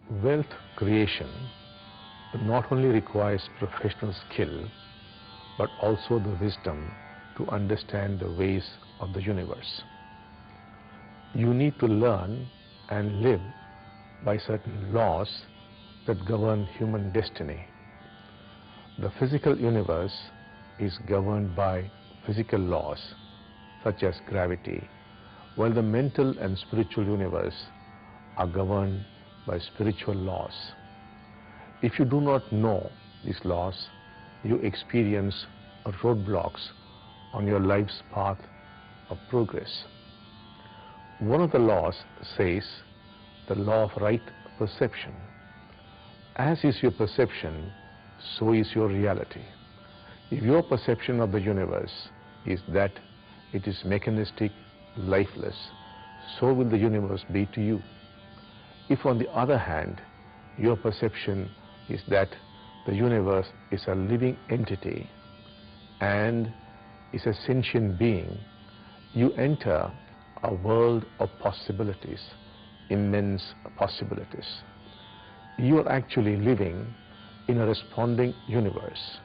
Wealth creation not only requires professional skill, but also the wisdom to understand the ways of the universe. You need to learn and live by certain laws that govern human destiny. The physical universe is governed by physical laws such as gravity, while the mental and spiritual universe are governed by spiritual laws. If you do not know these laws, you experience roadblocks on your life's path of progress. One of the laws says the law of right perception. As is your perception, so is your reality. If your perception of the universe is that it is mechanistic, lifeless, so will the universe be to you. If on the other hand, your perception is that the universe is a living entity and is a sentient being, you enter a world of possibilities, immense possibilities. You are actually living in a responding universe.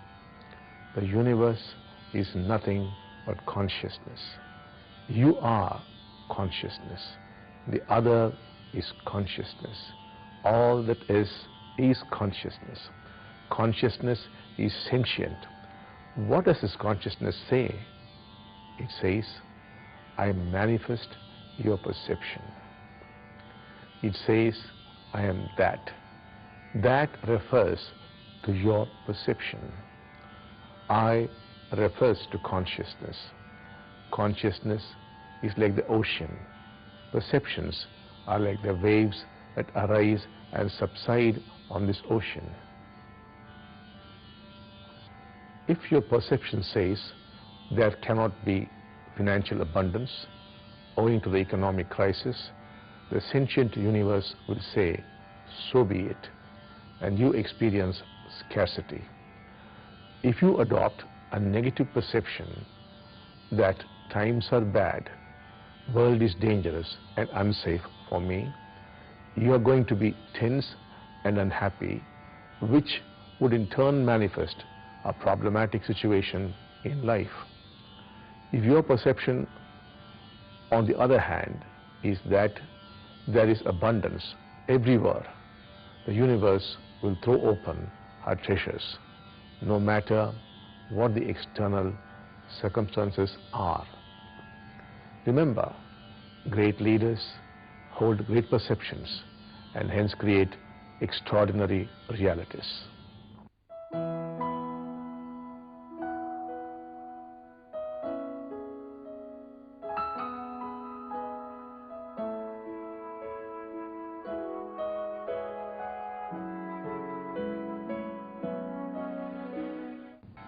The universe is nothing but consciousness. You are consciousness. The other is consciousness. All that is consciousness. Consciousness is sentient. What does this consciousness say? It says, I manifest your perception. It says, I am that. That refers to your perception. I refers to consciousness. Consciousness is like the ocean. Perceptions are like the waves that arise and subside on this ocean. If your perception says there cannot be financial abundance owing to the economic crisis, the sentient universe will say, so be it, and you experience scarcity. If you adopt a negative perception that times are bad, world is dangerous and unsafe for me, you are going to be tense and unhappy, which would in turn manifest a problematic situation in life. If your perception, on the other hand, is that there is abundance everywhere, the universe will throw open her treasures, no matter what the external circumstances are. Remember, great leaders hold great perceptions and hence create extraordinary realities.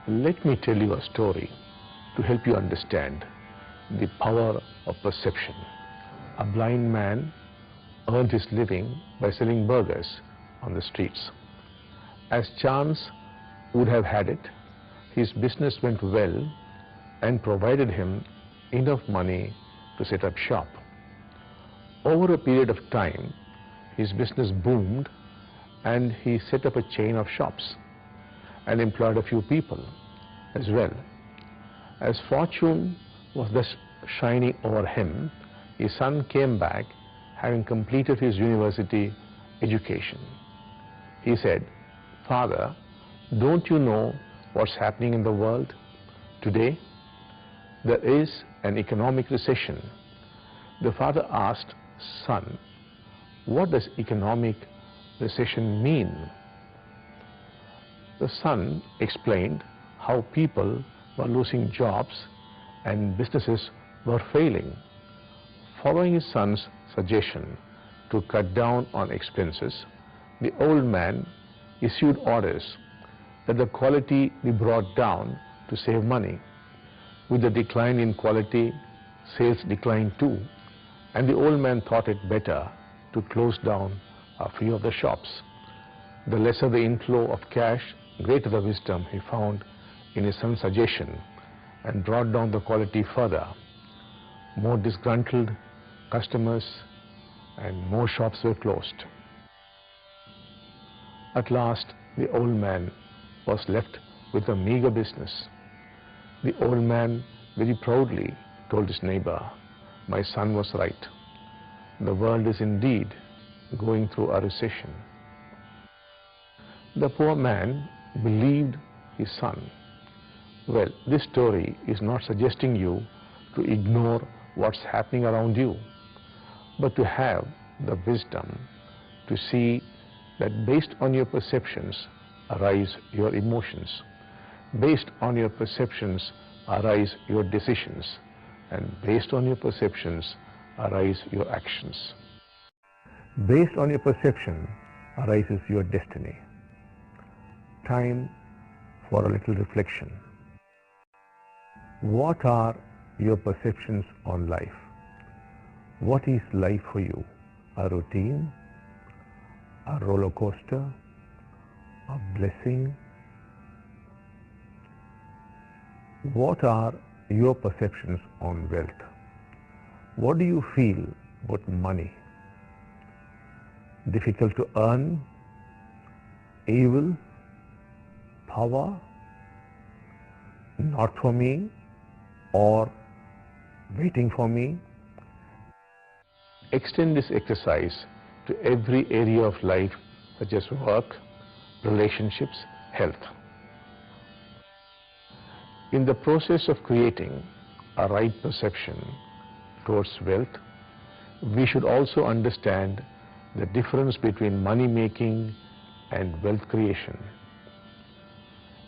Let me tell you a story to help you understand the power of perception. A blind man earned his living by selling burgers on the streets. As chance would have had it, his business went well and provided him enough money to set up shop. Over a period of time, his business boomed and he set up a chain of shops and employed a few people as well. As fortune was thus shining over him, his son came back having completed his university education. He said, "Father, don't you know what's happening in the world today? There is an economic recession." The father asked, "Son, what does economic recession mean?" The son explained how people were losing jobs and businesses were failing. Following his son's suggestion to cut down on expenses, the old man issued orders that the quality be brought down to save money. With the decline in quality, sales declined too, and the old man thought it better to close down a few of the shops. The lesser the inflow of cash, greater the wisdom he found in his son's suggestion, and brought down the quality further. More disgruntled customers and more shops were closed. At last, the old man was left with a meager business. The old man very proudly told his neighbor, "My son was right. The world is indeed going through a recession." The poor man believed his son. Well, this story is not suggesting you to ignore what's happening around you, but to have the wisdom to see that based on your perceptions arise your emotions. Based on your perceptions arise your decisions, and based on your perceptions arise your actions. Based on your perception arises your destiny. Time for a little reflection. What are your perceptions on life? What is life for you? A routine? A roller coaster? A blessing? What are your perceptions on wealth? What do you feel about money? Difficult to earn? Evil? Power? Not for me? Or waiting for me? Extend this exercise to every area of life, such as work, relationships, health. In the process of creating a right perception towards wealth, we should also understand the difference between money making and wealth creation.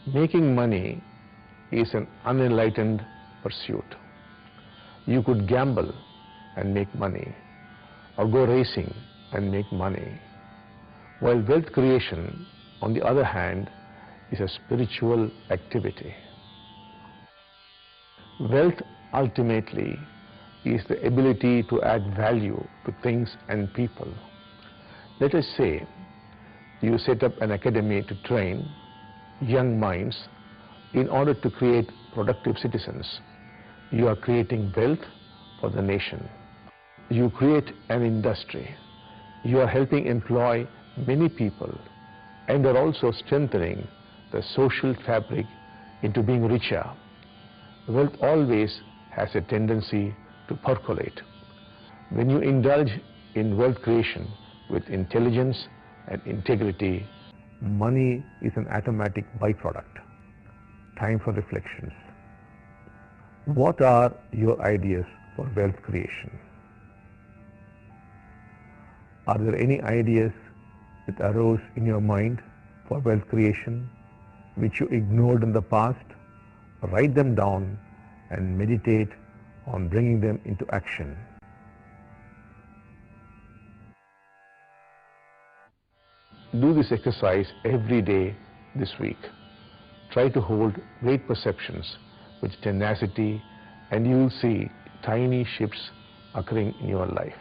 Making money is an unenlightened pursuit. You could gamble and make money, or go racing and make money, while wealth creation, on the other hand, is a spiritual activity. Wealth ultimately is the ability to add value to things and people. Let us say you set up an academy to train young minds in order to create productive citizens. You are creating wealth for the nation. You create an industry. You are helping employ many people and are also strengthening the social fabric into being richer. Wealth always has a tendency to percolate. When you indulge in wealth creation with intelligence and integrity, money is an automatic byproduct. Time for reflections. What are your ideas for wealth creation? Are there any ideas that arose in your mind for wealth creation which you ignored in the past? Write them down and meditate on bringing them into action. Do this exercise every day this week. Try to hold great perceptions with tenacity, and you will see tiny shifts occurring in your life.